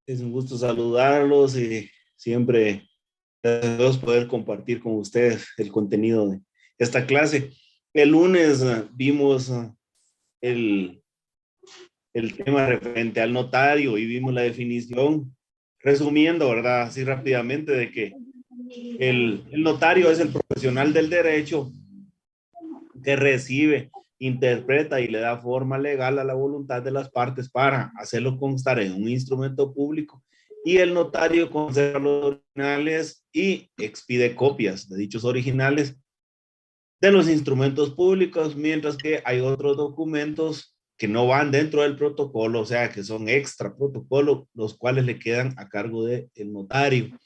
Es un gusto saludarlos y siempre gracias poder compartir con ustedes el contenido de esta clase. El lunes vimos el, el tema referente al notario y vimos la definición, resumiendo, ¿verdad? Así rápidamente, de que el notario es el profesional del derecho que recibe, interpreta y le da forma legal a la voluntad de las partes para hacerlo constar en un instrumento público, y el notario conserva los originales y expide copias de dichos originales de los instrumentos públicos, mientras que hay otros documentos que no van dentro del protocolo, o sea, que son extra protocolo, los cuales le quedan a cargo del notario,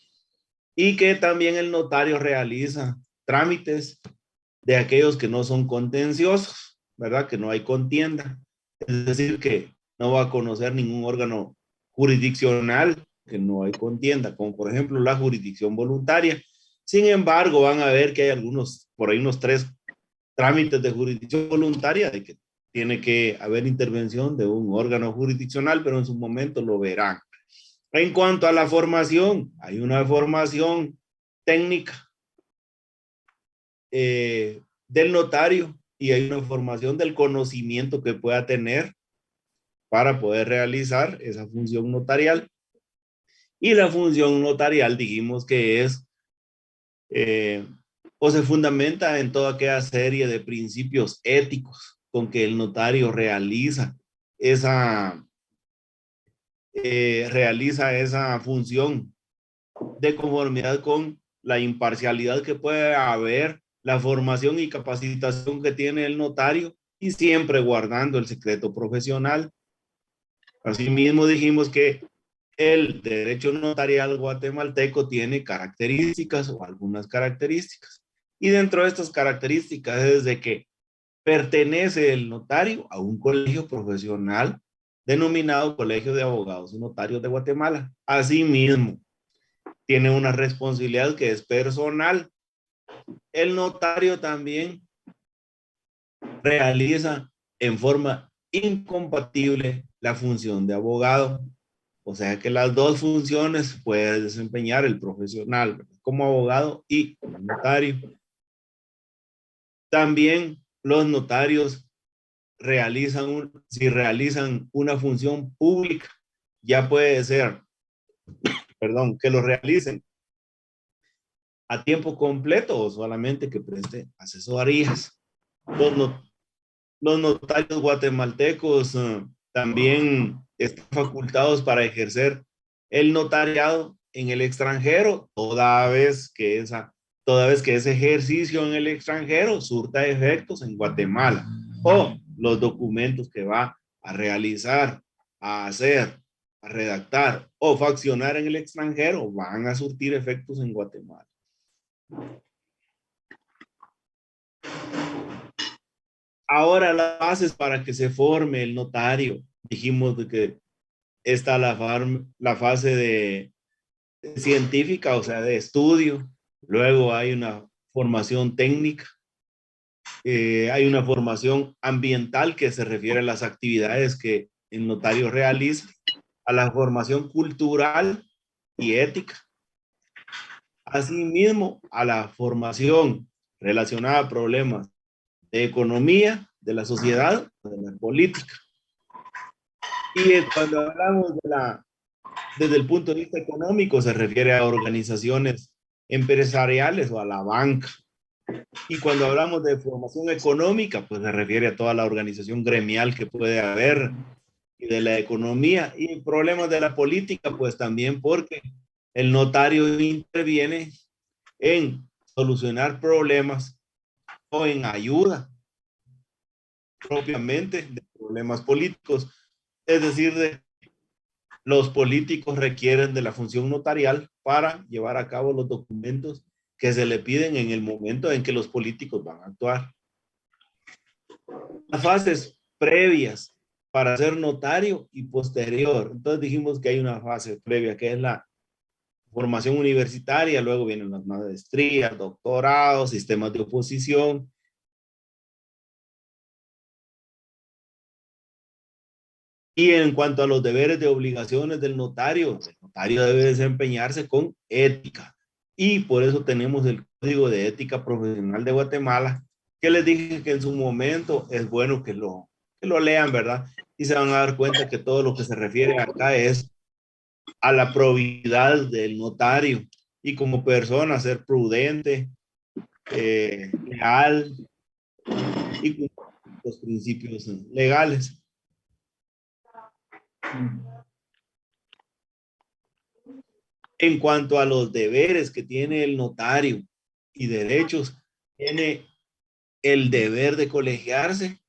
y que también el notario realiza trámites de aquellos que no son contenciosos, ¿verdad? Que no hay contienda. Es decir, que no va a conocer ningún órgano jurisdiccional, que no hay contienda, como por ejemplo la jurisdicción voluntaria. Sin embargo, van a ver que hay algunos, por ahí unos 3 trámites de jurisdicción voluntaria, de que tiene que haber intervención de un órgano jurisdiccional, pero en su momento lo verán. En cuanto a la formación, hay una formación técnica del notario y hay una formación del conocimiento que pueda tener para poder realizar esa función notarial. Y la función notarial dijimos que es o se fundamenta en toda aquella serie de principios éticos con que el notario realiza esa función de conformidad con la imparcialidad que puede haber, la formación y capacitación que tiene el notario, y siempre guardando el secreto profesional. Asimismo dijimos que el derecho notarial guatemalteco tiene características o algunas características, y dentro de estas características es de que pertenece el notario a un colegio profesional denominado Colegio de Abogados y Notarios de Guatemala. Asimismo, tiene una responsabilidad que es personal. El notario también realiza en forma incompatible la función de abogado. O sea que las dos funciones puede desempeñar el profesional, ¿verdad? Como abogado y como notario. También los notarios si realizan una función pública, ya puede ser, perdón, que lo realicen a tiempo completo o solamente que preste asesorías. Los, not los notarios guatemaltecos también están facultados para ejercer el notariado en el extranjero, toda vez que ese ejercicio en el extranjero surta efectos en Guatemala, o los documentos que va a realizar, a hacer, a redactar o faccionar en el extranjero van a surtir efectos en Guatemala. Ahora las bases para que se forme el notario. Dijimos de que está la fase de científica, o sea, de estudio. Luego hay una formación técnica. Hay una formación ambiental que se refiere a las actividades que el notario realiza. A la formación cultural y ética. Asimismo, a la formación relacionada a problemas de economía, de la sociedad, de la política. Y cuando hablamos desde el punto de vista económico, se refiere a organizaciones empresariales o a la banca. Y cuando hablamos de formación económica, pues se refiere a toda la organización gremial que puede haber y de la economía. Y problemas de la política, pues también porque el notario interviene en solucionar problemas o en ayuda propiamente de problemas políticos. Es decir, los políticos requieren de la función notarial para llevar a cabo los documentos que se le piden en el momento en que los políticos van a actuar. Las fases previas para ser notario y posterior. Entonces dijimos que hay una fase previa que es la formación universitaria, luego vienen las maestrías, doctorados, sistemas de oposición. Y en cuanto a los deberes de obligaciones del notario, el notario debe desempeñarse con ética. Y por eso tenemos el Código de Ética Profesional de Guatemala, que les dije que en su momento es bueno que lo lean, ¿verdad? Y se van a dar cuenta que todo lo que se refiere acá es a la probidad del notario y como persona ser prudente, leal y cumplir los principios legales. En cuanto a los deberes que tiene el notario y derechos, tiene el deber de colegiarse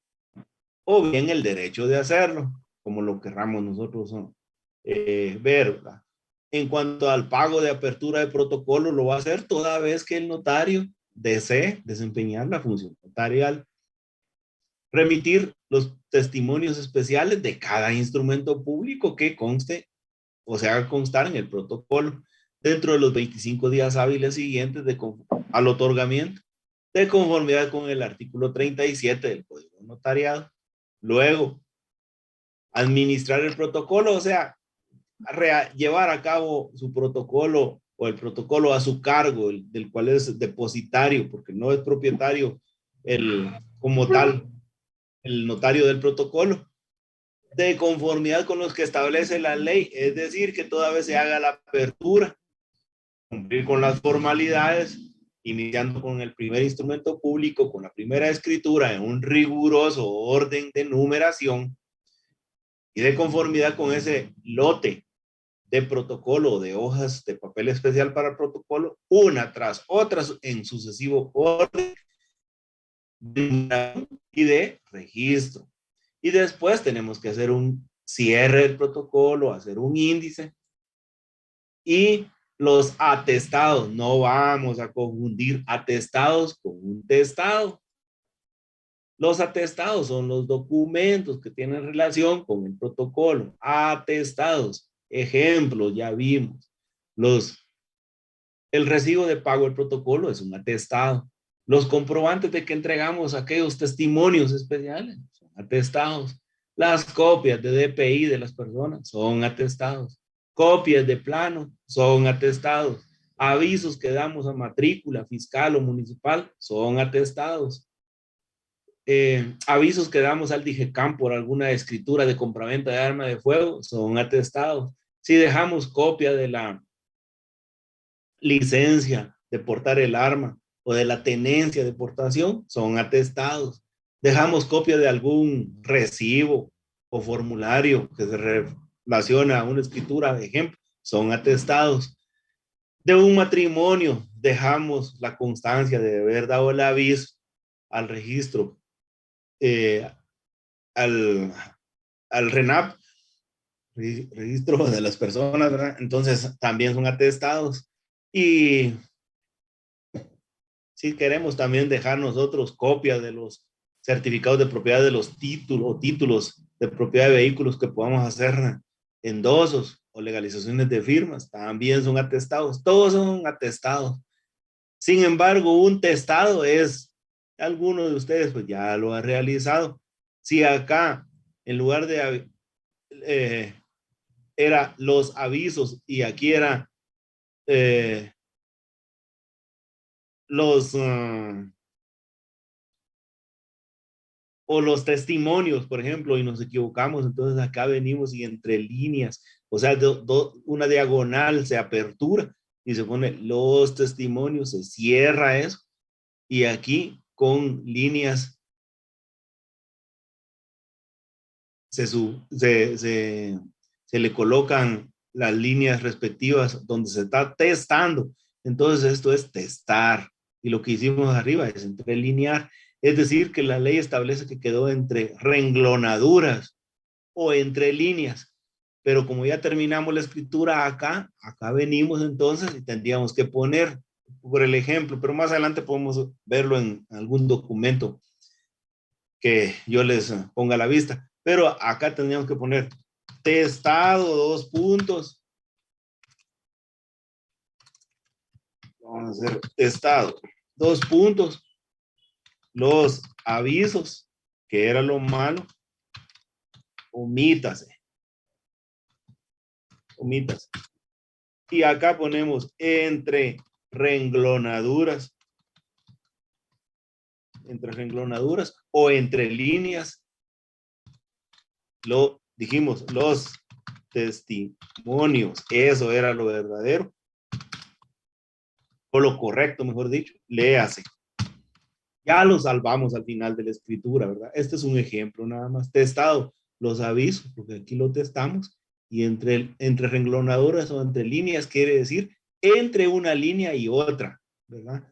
o bien el derecho de hacerlo, como lo querramos nosotros ver, ¿verdad? En cuanto al pago de apertura de protocolo, lo va a hacer toda vez que el notario desee desempeñar la función notarial. Remitir los testimonios especiales de cada instrumento público que conste o se haga constar en el protocolo dentro de los 25 días hábiles siguientes al otorgamiento, de conformidad con el artículo 37 del Código Notariado. Luego, administrar el protocolo, o sea, llevar a cabo su protocolo o el protocolo a su cargo, del cual es depositario, porque no es propietario como tal el notario del protocolo, de conformidad con los que establece la ley, es decir, que toda vez se haga la apertura, cumplir con las formalidades, iniciando con el primer instrumento público, con la primera escritura en un riguroso orden de numeración y de conformidad con ese lote de protocolo, de hojas de papel especial para el protocolo, una tras otra en sucesivo orden y de registro. Y después tenemos que hacer un cierre del protocolo, hacer un índice y los atestados. No vamos a confundir atestados con un testado. Los atestados son los documentos que tienen relación con el protocolo. Atestados. Ejemplo, ya vimos. El recibo de pago del protocolo es un atestado. Los comprobantes de que entregamos aquellos testimonios especiales son atestados. Las copias de DPI de las personas son atestados. Copias de plano son atestados. Avisos que damos a matrícula fiscal o municipal son atestados. Avisos que damos al DIGECAM por alguna escritura de compraventa de arma de fuego son atestados. Si dejamos copia de la licencia de portar el arma o de la tenencia de portación, son atestados. Dejamos copia de algún recibo o formulario que se relaciona a una escritura, de ejemplo, son atestados. De un matrimonio, dejamos la constancia de haber dado el aviso al registro, al, al RENAP, registro de las personas, ¿verdad? Entonces también son atestados. Y si queremos también dejar nosotros copias de los certificados de propiedad de los títulos o títulos de propiedad de vehículos que podamos hacer endosos o legalizaciones de firmas, también son atestados. Todos son atestados. Sin embargo, un testado es, alguno de ustedes pues ya lo ha realizado. Si acá, en lugar de era los avisos y aquí era los o los testimonios, por ejemplo, y nos equivocamos, entonces acá venimos y entre líneas, o sea, una diagonal se apertura y se pone los testimonios, se cierra eso, y aquí con líneas se le colocan las líneas respectivas donde se está testando. Entonces esto es testar. Y lo que hicimos arriba es entrelinear. Es decir, que la ley establece que quedó entre renglonaduras o entre líneas. Pero como ya terminamos la escritura acá venimos entonces y tendríamos que poner por el ejemplo, pero más adelante podemos verlo en algún documento que yo les ponga a la vista. Pero acá tendríamos que poner testado, dos puntos. Vamos a hacer testado, dos puntos. Los avisos, que era lo malo, omítase. Omitas. Y acá ponemos entre renglonaduras. Entre renglonaduras o entre líneas. Lo dijimos, los testimonios. Eso era lo verdadero. O lo correcto, mejor dicho. Léase. Ya lo salvamos al final de la escritura, ¿verdad? Este es un ejemplo nada más. Testado los avisos, porque aquí lo testamos. Y entre renglonaduras o entre líneas quiere decir entre una línea y otra, ¿verdad?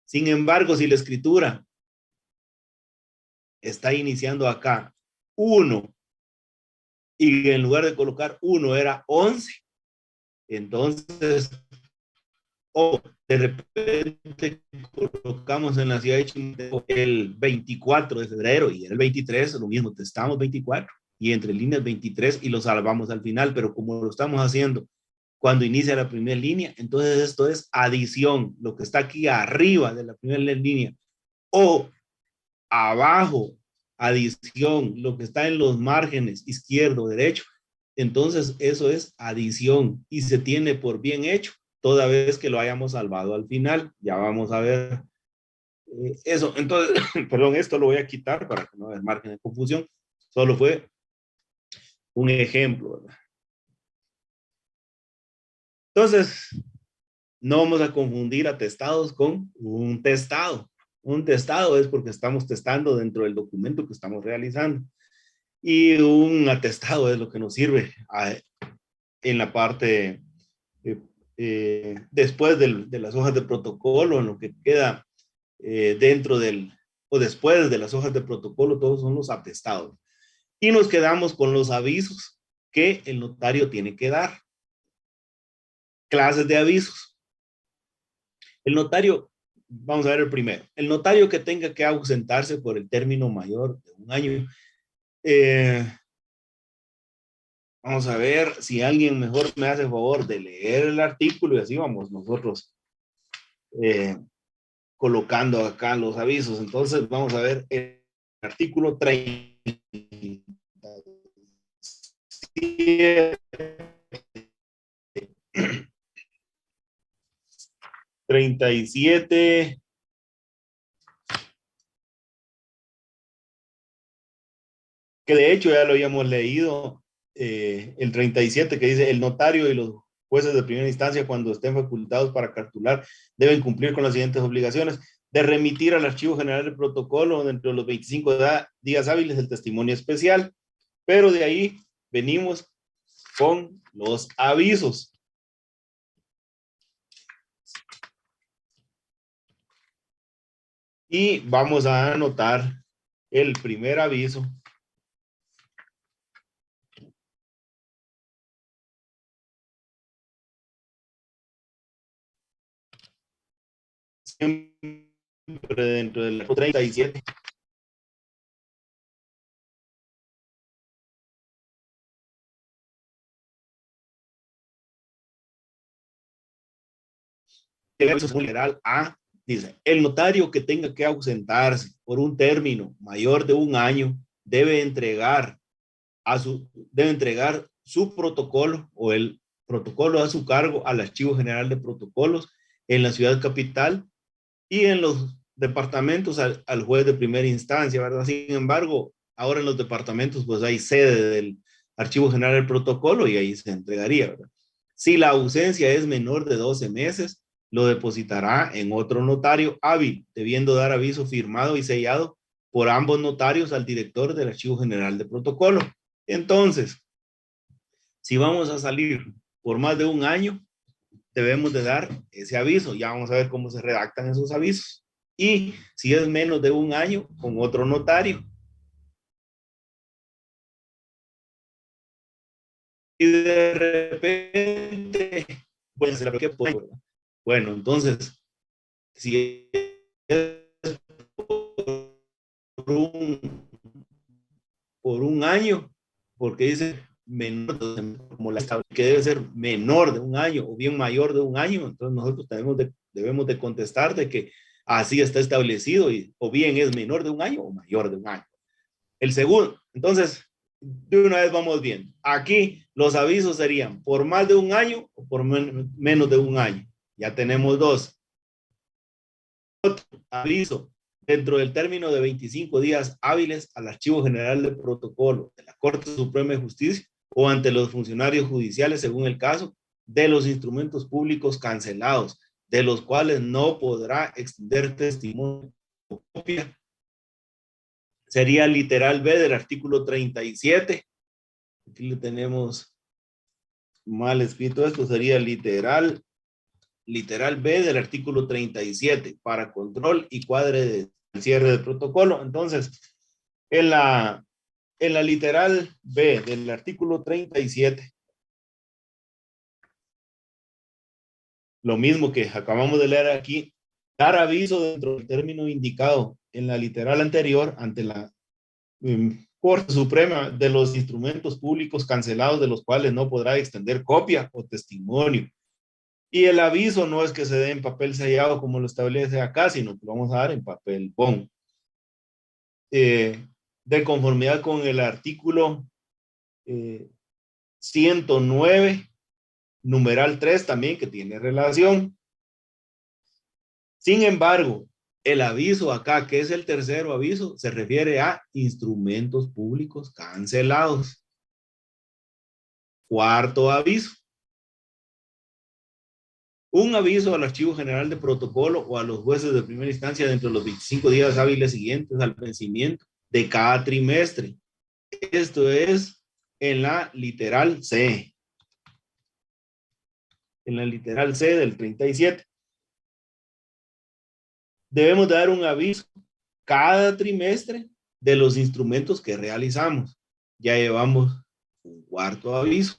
Sin embargo, si la escritura está iniciando acá 1 y en lugar de colocar 1 era 11, entonces, o de repente colocamos en la ciudad de Chimbote el 24 de febrero y el 23, lo mismo, testamos 24 y entre líneas 23 y lo salvamos al final, pero como lo estamos haciendo cuando inicia la primera línea, entonces esto es adición, lo que está aquí arriba de la primera línea o abajo, adición, lo que está en los márgenes, izquierdo, derecho, entonces eso es adición y se tiene por bien hecho toda vez que lo hayamos salvado al final. Ya vamos a ver eso. Entonces, perdón, esto lo voy a quitar para que no haya margen de confusión. Solo fue un ejemplo, ¿verdad? Entonces, no vamos a confundir atestados con un testado. Un testado es porque estamos testando dentro del documento que estamos realizando. Y un atestado es lo que nos sirve en la parte después de las hojas de protocolo, en lo que queda dentro del, o después de las hojas de protocolo, todos son los atestados. Y nos quedamos con los avisos que el notario tiene que dar. Clases de avisos. El notario, vamos a ver el primero, el notario que tenga que ausentarse por el término mayor de un año. Vamos a ver si alguien mejor me hace el favor de leer el artículo y así vamos nosotros colocando acá los avisos. Entonces vamos a ver el artículo 37. Que de hecho ya lo habíamos leído, el 37 que dice, el notario y los jueces de primera instancia cuando estén facultados para cartular deben cumplir con las siguientes obligaciones: de remitir al Archivo General del Protocolo dentro de los 25 días hábiles el testimonio especial, pero de ahí venimos con los avisos. Y vamos a anotar el primer aviso. Siempre dentro del 37. El aviso general A dice, el notario que tenga que ausentarse por un término mayor de un año debe entregar su protocolo o el protocolo a su cargo al Archivo General de Protocolos en la ciudad capital y en los departamentos al juez de primera instancia, ¿verdad? Sin embargo, ahora en los departamentos pues hay sede del Archivo General del Protocolo y ahí se entregaría, ¿verdad? Si la ausencia es menor de 12 meses, lo depositará en otro notario hábil, debiendo dar aviso firmado y sellado por ambos notarios al director del Archivo General de Protocolo. Entonces, si vamos a salir por más de un año, debemos de dar ese aviso. Ya vamos a ver cómo se redactan esos avisos. Y si es menos de un año, con otro notario. Y de repente, pues, bueno, entonces, si es por un año, porque dice menor, como la que debe ser menor de un año o bien mayor de un año, entonces nosotros debemos de contestar de que así está establecido y o bien es menor de un año o mayor de un año. El segundo, entonces, de una vez vamos viendo. Aquí los avisos serían por más de un año o por menos de un año. Ya tenemos dos. Otro aviso dentro del término de 25 días hábiles al Archivo General de Protocolo de la Corte Suprema de Justicia o ante los funcionarios judiciales, según el caso, de los instrumentos públicos cancelados, de los cuales no podrá extender testimonio o copia. Sería literal B del artículo 37. Aquí le tenemos mal escrito esto, sería literal B del artículo 37 para control y cuadre de cierre del protocolo. Entonces, en la literal B del artículo 37, lo mismo que acabamos de leer aquí, dar aviso dentro del término indicado en la literal anterior ante la Corte Suprema de los instrumentos públicos cancelados de los cuales no podrá extender copia o testimonio. Y el aviso no es que se dé en papel sellado como lo establece acá, sino que lo vamos a dar en papel bond. De conformidad con el artículo 109, numeral 3 también, que tiene relación. Sin embargo, el aviso acá, que es el tercero aviso, se refiere a instrumentos públicos cancelados. Cuarto aviso. Un aviso al Archivo General de Protocolo o a los jueces de primera instancia dentro de los 25 días hábiles siguientes al vencimiento de cada trimestre. Esto es en la literal C. En la literal C del 37. Debemos dar un aviso cada trimestre de los instrumentos que realizamos. Ya llevamos un cuarto aviso.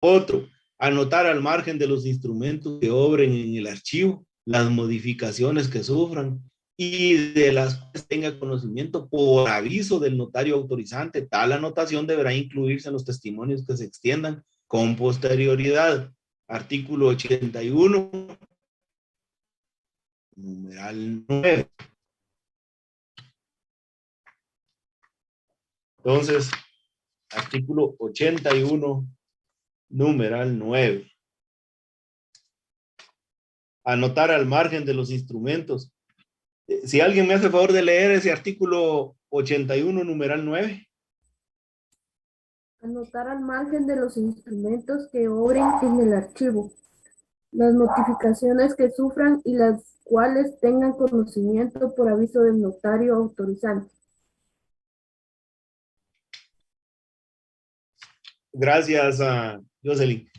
Otro, anotar al margen de los instrumentos que obren en el archivo, las modificaciones que sufran y de las que tenga conocimiento por aviso del notario autorizante. Tal anotación deberá incluirse en los testimonios que se extiendan con posterioridad. Artículo 81, numeral 9. Entonces, artículo 81, numeral 9. Anotar al margen de los instrumentos. Si alguien me hace el favor de leer ese artículo 81, numeral 9. Anotar al margen de los instrumentos que obren en el archivo, las notificaciones que sufran y las cuales tengan conocimiento por aviso del notario autorizante. Gracias a Jocelyn.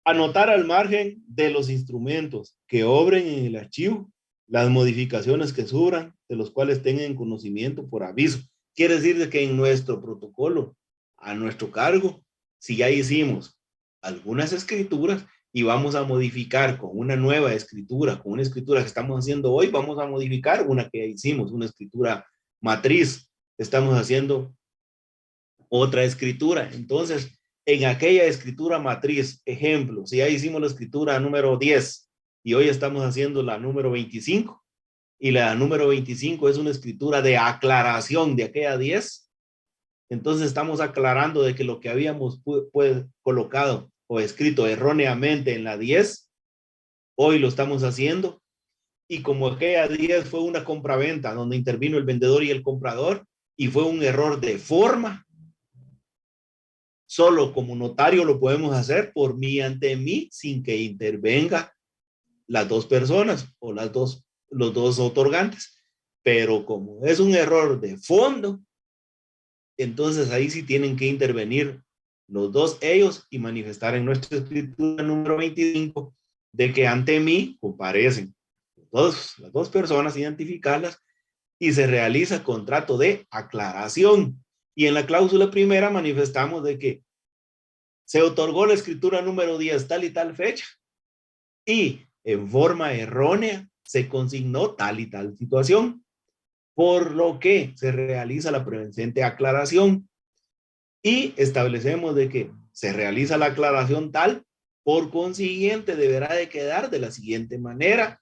Anotar al margen de los instrumentos que obren en el archivo, las modificaciones que sufran, de los cuales tengan conocimiento por aviso. Quiere decir que en nuestro protocolo, a nuestro cargo, si ya hicimos algunas escrituras y vamos a modificar con una nueva escritura, con una escritura que estamos haciendo hoy, vamos a modificar una que ya hicimos, una escritura matriz. Estamos haciendo otra escritura. Entonces, en aquella escritura matriz, ejemplo, si ya hicimos la escritura número 10 y hoy estamos haciendo la número 25 y la número 25 es una escritura de aclaración de aquella 10, entonces estamos aclarando de que lo que habíamos colocado o escrito erróneamente en la 10, hoy lo estamos haciendo, y como aquella 10 fue una compraventa donde intervino el vendedor y el comprador y fue un error de forma, solo como notario lo podemos hacer por mí ante mí sin que intervenga las dos personas o los dos otorgantes. Pero como es un error de fondo, entonces ahí sí tienen que intervenir los dos ellos y manifestar en nuestra escritura número 25 de que ante mí comparecen las dos personas, identificarlas y se realiza contrato de aclaración. Y en la cláusula primera manifestamos de que se otorgó la escritura número 10 tal y tal fecha y en forma errónea se consignó tal y tal situación, por lo que se realiza la presente aclaración y establecemos de que se realiza la aclaración tal, por consiguiente deberá de quedar de la siguiente manera.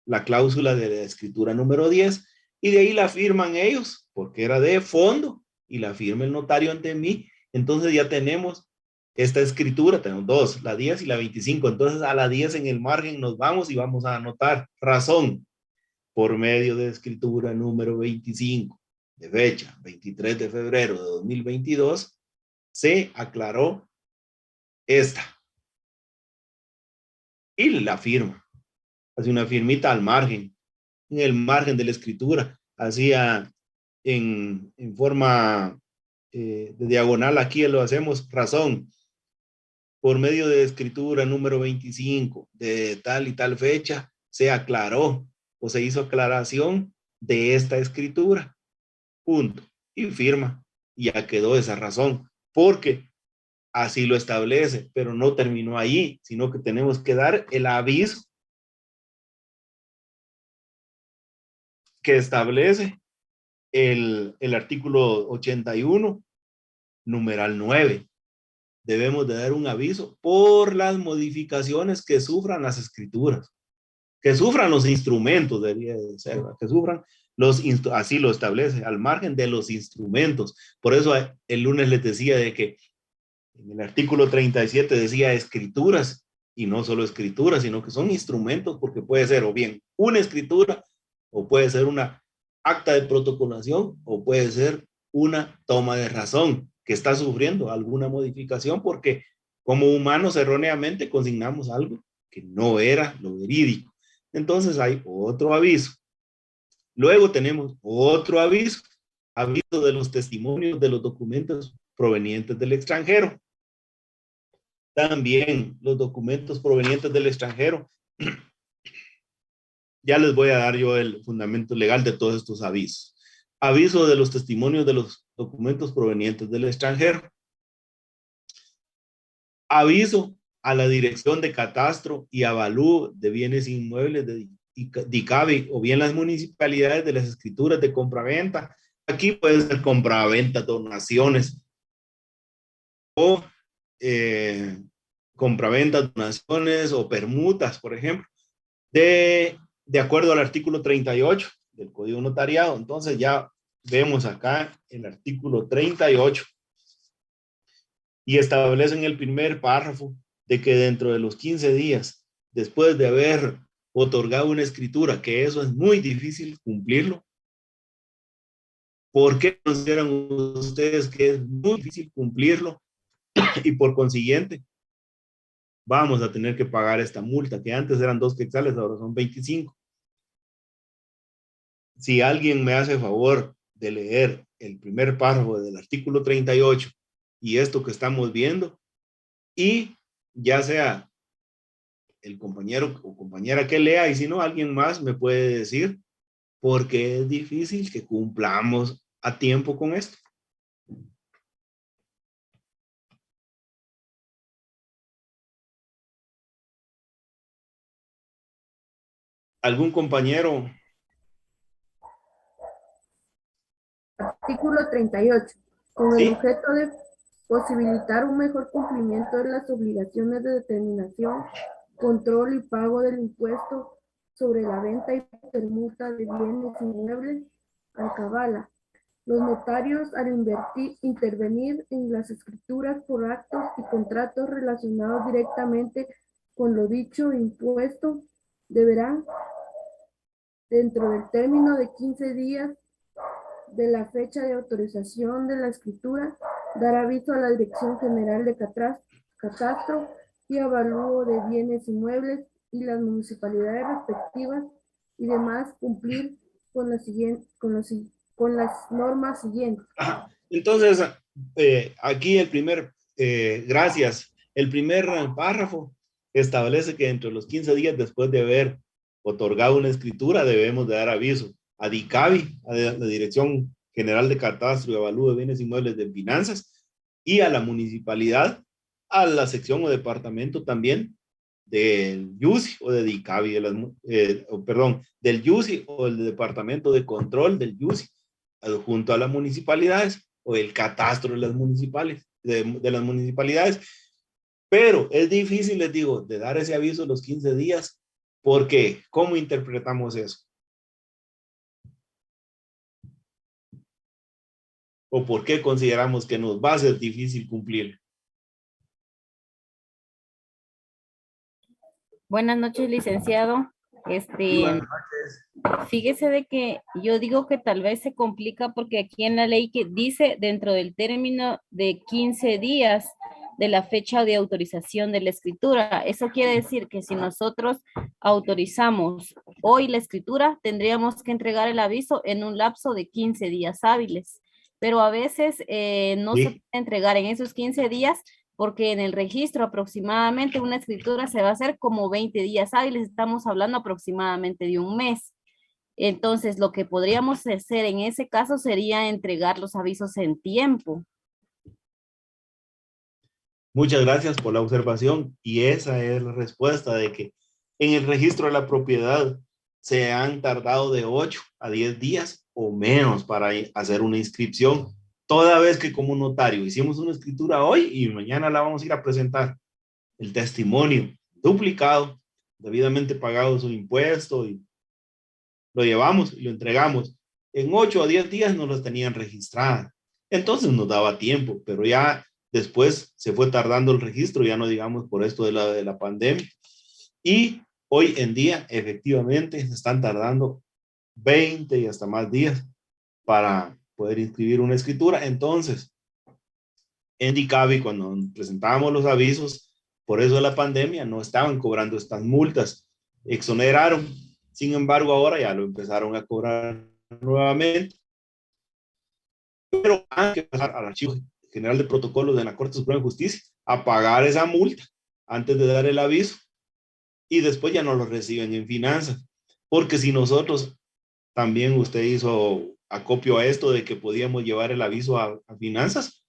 La cláusula de la escritura número 10 y de ahí la firman ellos, porque era de fondo, y la firma el notario ante mí. Entonces ya tenemos esta escritura, tenemos dos, la 10 y la 25. Entonces a la 10 en el margen nos vamos y vamos a anotar razón por medio de escritura número 25, de fecha 23 de febrero de 2022, se aclaró esta. Y la firma, hace una firmita al margen, en el margen de la escritura, hacía en forma de diagonal, aquí lo hacemos razón, por medio de escritura número 25, de tal y tal fecha, se aclaró o se hizo aclaración de esta escritura, punto, y firma, y ya quedó esa razón, porque así lo establece, pero no terminó ahí, sino que tenemos que dar el aviso que establece el artículo 81, numeral 9. Debemos de dar un aviso por las modificaciones que sufran las escrituras, que sufran los instrumentos, debería de ser, que sufran los, así lo establece, al margen de los instrumentos. Por eso el lunes les decía de que en el artículo 37 decía escrituras, y no solo escrituras, sino que son instrumentos, porque puede ser o bien una escritura, o puede ser una acta de protocolación, o puede ser una toma de razón que está sufriendo alguna modificación, porque como humanos erróneamente consignamos algo que no era lo verídico. Entonces hay otro aviso. Luego tenemos otro aviso, aviso de los testimonios de los documentos provenientes del extranjero. También los documentos provenientes del extranjero. Ya les voy a dar yo el fundamento legal de todos estos avisos. Aviso de los testimonios de los documentos provenientes del extranjero. Aviso a la Dirección de Catastro y Avalúo de Bienes Inmuebles de DICABI o bien las municipalidades de las escrituras de compraventa. Aquí puede ser compraventa, donaciones o compraventa, donaciones o permutas, por ejemplo, de acuerdo al artículo 38 del Código Notariado. Entonces ya vemos acá el artículo 38 y establece en el primer párrafo de que dentro de los 15 días, después de haber otorgado una escritura, que eso es muy difícil cumplirlo. ¿Por qué consideran ustedes que es muy difícil cumplirlo? Y por consiguiente, vamos a tener que pagar esta multa, que antes eran 2 quetzales, ahora son 25. Si alguien me hace favor de leer el primer párrafo del artículo 38 y esto que estamos viendo, y ya sea el compañero o compañera que lea, y si no, alguien más me puede decir por qué es difícil que cumplamos a tiempo con esto. ¿Algún compañero? Artículo 38. Con el Sí. objeto de posibilitar un mejor cumplimiento de las obligaciones de determinación, control y pago del impuesto sobre la venta y permuta de bienes inmuebles, alcabala. Los notarios, al intervenir en las escrituras por actos y contratos relacionados directamente con lo dicho impuesto, deberán, dentro del término de 15 días de la fecha de autorización de la escritura, dar aviso a la Dirección General de Catastro y Avalúo de Bienes Inmuebles y las municipalidades respectivas y demás cumplir con las normas siguientes. Entonces, aquí el primer, gracias, el primer párrafo establece que dentro de los 15 días después de haber otorgado una escritura debemos de dar aviso a DICABI, a la Dirección General de Catastro y Avalúo de Bienes Inmuebles de Finanzas, y a la municipalidad, a la sección o departamento también del YUSI o de DICABI, perdón, del YUSI o el departamento de control del YUSI, junto a las municipalidades o el catastro de las municipales, de las municipalidades. Pero es difícil, les digo, de dar ese aviso los 15 días, porque ¿cómo interpretamos eso? o por qué consideramos que nos va a ser difícil cumplir. Buenas noches, licenciado. Y buenas noches. Fíjese de que yo digo que tal vez se complica porque aquí en la ley que dice dentro del término de 15 días de la fecha de autorización de la escritura. Eso quiere decir que si nosotros autorizamos hoy la escritura, tendríamos que entregar el aviso en un lapso de 15 días hábiles. Pero a veces no se Sí. puede entregar en esos 15 días porque en el registro aproximadamente una escritura se va a hacer como 20 días hábiles, estamos hablando aproximadamente de un mes. Entonces, lo que podríamos hacer en ese caso sería entregar los avisos en tiempo. Muchas gracias por la observación y esa es la respuesta de que en el registro de la propiedad se han tardado de 8 a 10 días o menos para hacer una inscripción, toda vez que como notario hicimos una escritura hoy y mañana la vamos a ir a presentar. El testimonio duplicado, debidamente pagado su impuesto y lo llevamos y lo entregamos. En 8 a 10 días nos las tenían registradas. Entonces nos daba tiempo, pero ya después se fue tardando el registro, ya no digamos por esto de la pandemia. Y hoy en día, efectivamente, se están tardando 20 y hasta más días para poder inscribir una escritura. Entonces, en DICABI, cuando presentábamos los avisos, por eso de la pandemia, no estaban cobrando estas multas. Exoneraron. Sin embargo, ahora ya lo empezaron a cobrar nuevamente. Pero hay que pasar al Archivo General de Protocolos de la Corte Suprema de Justicia a pagar esa multa antes de dar el aviso y después ya no lo reciben en finanzas. Porque si nosotros, también usted hizo acopio a esto de que podíamos llevar el aviso a finanzas,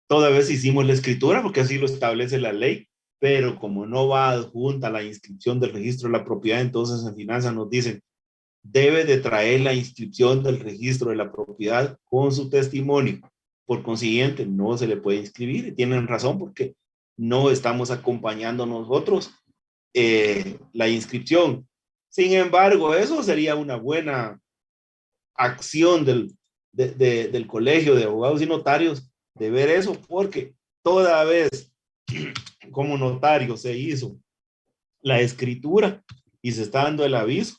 toda vez hicimos la escritura porque así lo establece la ley, pero como no va adjunta la inscripción del registro de la propiedad, entonces en finanzas nos dicen, debe de traer la inscripción del registro de la propiedad con su testimonio. Por consiguiente, no se le puede inscribir y tienen razón porque no estamos acompañando nosotros la inscripción. Sin embargo, eso sería una buena acción del Colegio de Abogados y Notarios de ver eso, porque toda vez como notario se hizo la escritura y se está dando el aviso,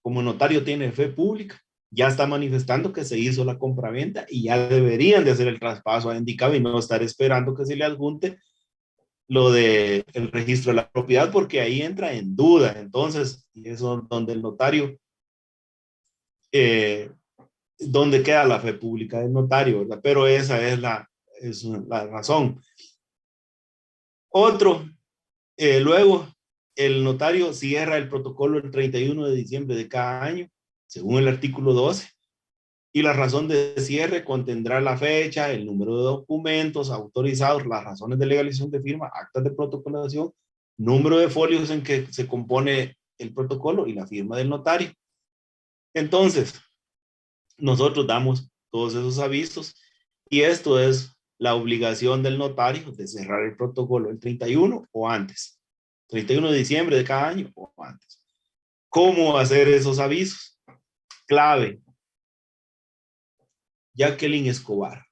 como notario tiene fe pública, ya está manifestando que se hizo la compraventa y ya deberían de hacer el traspaso a Endicab y no estar esperando que se le adjunte lo del registro de la propiedad, porque ahí entra en duda. Entonces, eso es donde el notario, donde queda la fe pública del notario, ¿verdad? Pero esa es la razón. Otro, luego, el notario cierra el protocolo el 31 de diciembre de cada año, según el artículo 12, y la razón de cierre contendrá la fecha, el número de documentos autorizados, las razones de legalización de firma, actas de protocolación, número de folios en que se compone el protocolo y la firma del notario. Entonces, nosotros damos todos esos avisos y esto es la obligación del notario de cerrar el protocolo el 31 o antes, 31 de diciembre de cada año o antes. ¿Cómo hacer esos avisos? Clave. Jacqueline Escobar.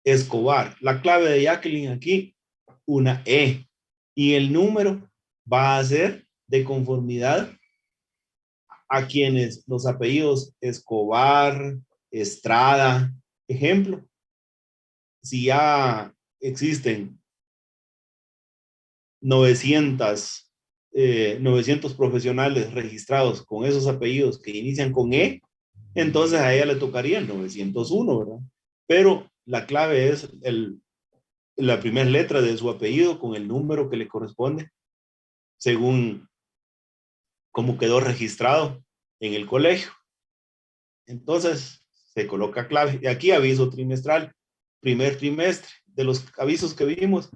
Escobar. La clave de Jacqueline aquí, una E. Y el número va a ser de conformidad a quienes los apellidos Escobar, Estrada, ejemplo. Si ya existen 900 profesionales registrados con esos apellidos que inician con E, entonces a ella le tocaría el 901, ¿verdad? Pero la clave es la primera letra de su apellido con el número que le corresponde, según cómo quedó registrado en el colegio. Entonces se coloca clave. Y aquí aviso trimestral, primer trimestre, de los avisos que vimos.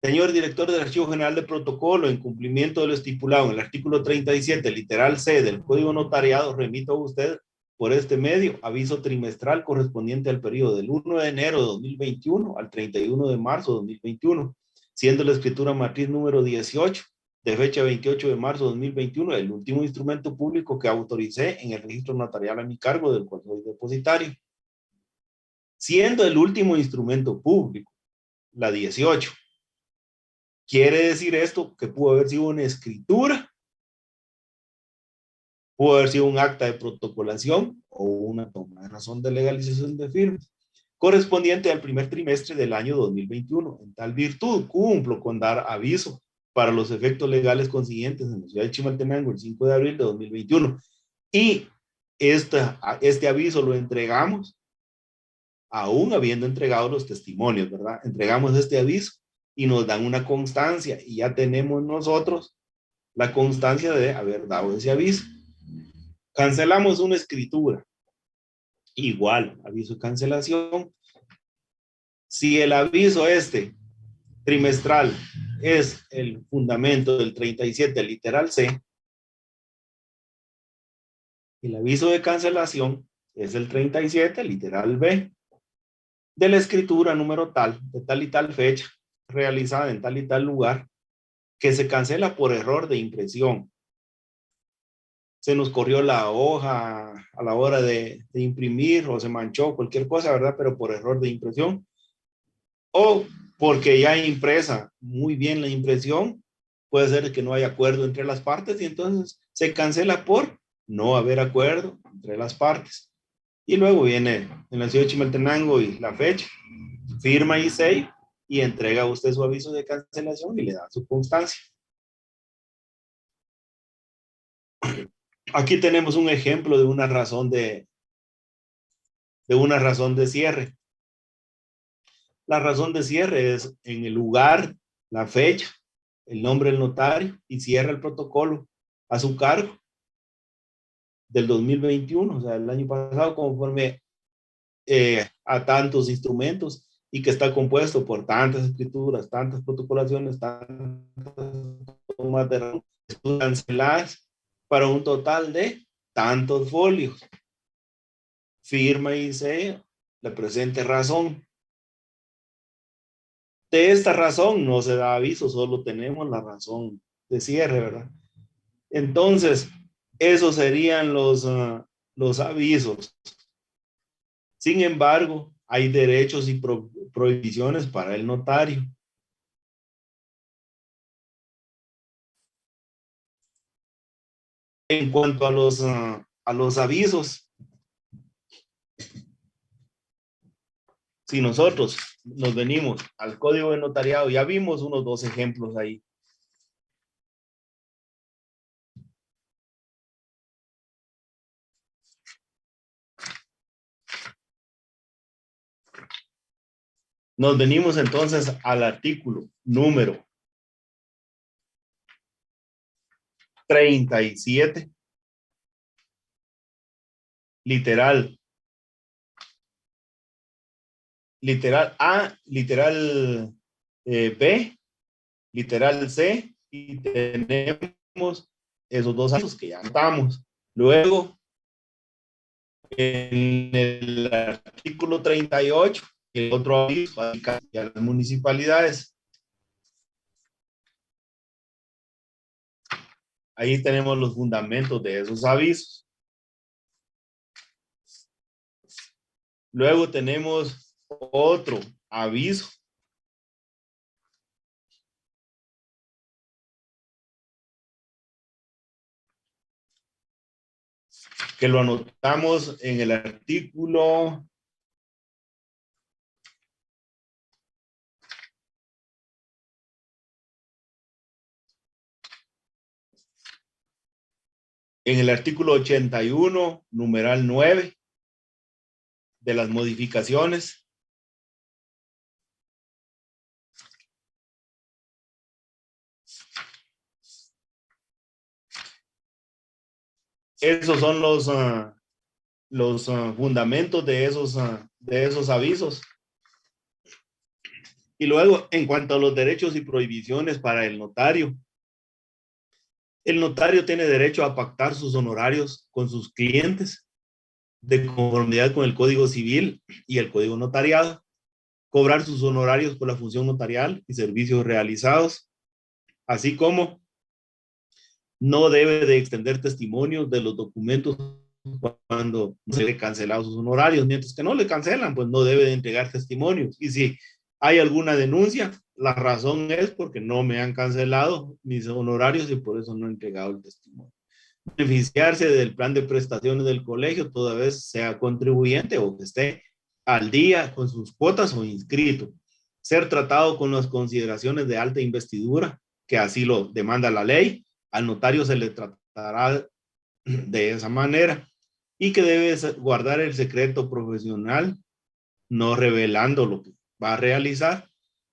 Señor director del Archivo General de Protocolo, en cumplimiento de lo estipulado en el artículo 37, literal C del Código Notariado, remito a usted por este medio aviso trimestral correspondiente al periodo del 1 de enero de 2021 al 31 de marzo de 2021, siendo la escritura matriz número 18 de fecha 28 de marzo de 2021, el último instrumento público que autoricé en el registro notarial a mi cargo, del cual soy depositario. Siendo el último instrumento público, la 18. Quiere decir esto que pudo haber sido una escritura, pudo haber sido un acta de protocolación o una toma de razón de legalización de firmas, correspondiente al primer trimestre del año 2021. En tal virtud, cumplo con dar aviso para los efectos legales consiguientes en la ciudad de Chimaltenango el 5 de abril de 2021. Y este aviso lo entregamos, aún habiendo entregado los testimonios, ¿verdad? Entregamos este aviso y nos dan una constancia y ya tenemos nosotros la constancia de haber dado ese aviso. Cancelamos una escritura. Igual, aviso de cancelación. Si el aviso trimestral es el fundamento del 37, literal C, el aviso de cancelación es el 37, literal B, de la escritura número tal, de tal y tal fecha, realizada en tal y tal lugar, que se cancela por error de impresión. Se nos corrió la hoja a la hora de imprimir o se manchó, cualquier cosa, ¿verdad? Pero por error de impresión. O porque ya impresa muy bien la impresión, puede ser que no haya acuerdo entre las partes y entonces se cancela por no haber acuerdo entre las partes. Y luego viene en la ciudad de Chimaltenango y la fecha, firma y sello y entrega usted su aviso de cancelación y le da su constancia. Aquí tenemos un ejemplo de una razón de cierre. La razón de cierre es en el lugar, la fecha, el nombre del notario y cierra el protocolo a su cargo del 2021, o sea, el año pasado, conforme a tantos instrumentos y que está compuesto por tantas escrituras, tantas protocolaciones, tantas tomas de razón canceladas para un total de tantos folios. Firma y sello la presente razón. De esta razón no se da aviso, solo tenemos la razón de cierre, ¿verdad? Entonces, esos serían los avisos. Sin embargo, hay derechos y prohibiciones para el notario. En cuanto a los avisos, si nosotros nos venimos al Código de Notariado, ya vimos unos 2 ejemplos ahí. Nos venimos entonces al artículo número 37, literal A, literal B, literal C, y tenemos esos 2 avisos que ya notamos. Luego, en el artículo 38, el otro aviso a las municipalidades. Ahí tenemos los fundamentos de esos avisos. Luego tenemos otro aviso que lo anotamos en el artículo en el artículo 81, numeral 9 de las modificaciones. Esos son los fundamentos de esos avisos. Y luego, en cuanto a los derechos y prohibiciones para el notario tiene derecho a pactar sus honorarios con sus clientes de conformidad con el Código Civil y el Código Notariado, cobrar sus honorarios por la función notarial y servicios realizados, así como no debe de extender testimonios de los documentos cuando se le cancelaron sus honorarios, mientras que no le cancelan, pues no debe de entregar testimonios. Y si hay alguna denuncia, la razón es porque no me han cancelado mis honorarios y por eso no he entregado el testimonio. Beneficiarse del plan de prestaciones del colegio toda vez sea contribuyente o que esté al día con sus cuotas o inscrito. Ser tratado con las consideraciones de alta investidura, que así lo demanda la ley. Al notario se le tratará de esa manera y que debe guardar el secreto profesional, no revelando lo que va a realizar,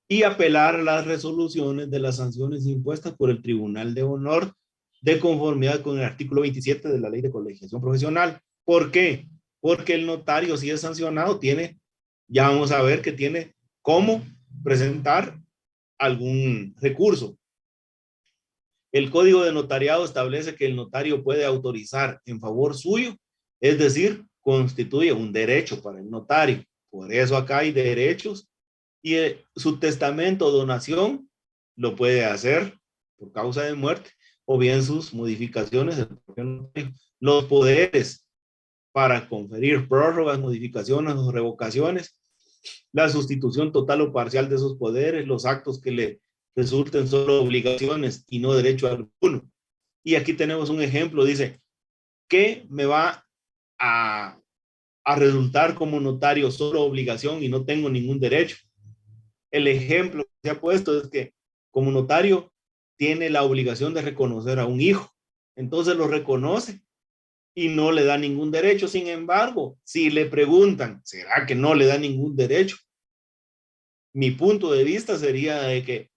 y apelar a las resoluciones de las sanciones impuestas por el Tribunal de Honor de conformidad con el artículo 27 de la Ley de Colegiación Profesional. ¿Por qué? Porque el notario, si es sancionado, tiene, ya vamos a ver que tiene cómo presentar algún recurso. El Código de Notariado establece que el notario puede autorizar en favor suyo, es decir, constituye un derecho para el notario. Por eso acá hay derechos y su testamento o donación lo puede hacer por causa de muerte o bien sus modificaciones del propio notario. Los poderes para conferir prórrogas, modificaciones o revocaciones, la sustitución total o parcial de esos poderes, los actos que le resulten solo obligaciones y no derecho alguno. Y aquí tenemos un ejemplo, dice, ¿qué me va a resultar como notario solo obligación y no tengo ningún derecho? El ejemplo que se ha puesto es que como notario tiene la obligación de reconocer a un hijo, entonces lo reconoce y no le da ningún derecho. Sin embargo, si le preguntan, ¿será que no le da ningún derecho? Mi punto de vista sería de que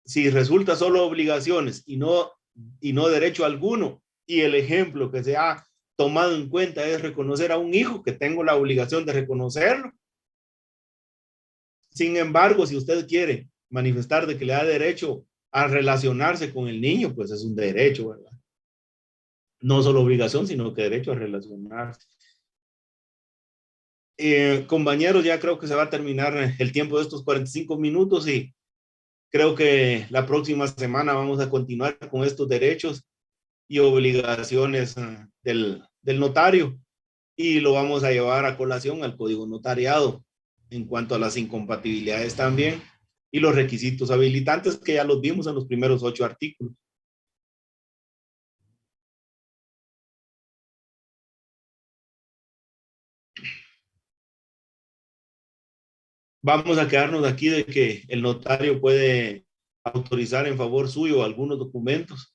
si resulta solo obligaciones y no derecho alguno, y el ejemplo que se ha tomado en cuenta es reconocer a un hijo, que tengo la obligación de reconocerlo. Sin embargo, si usted quiere manifestar de que le da derecho a relacionarse con el niño, pues es un derecho, ¿verdad? No solo obligación, sino que derecho a relacionarse. Compañeros, ya creo que se va a terminar el tiempo de estos 45 minutos y creo que la próxima semana vamos a continuar con estos derechos y obligaciones del notario y lo vamos a llevar a colación al código notariado en cuanto a las incompatibilidades también y los requisitos habilitantes que ya los vimos en los primeros 8 artículos. Vamos a quedarnos aquí de que el notario puede autorizar en favor suyo algunos documentos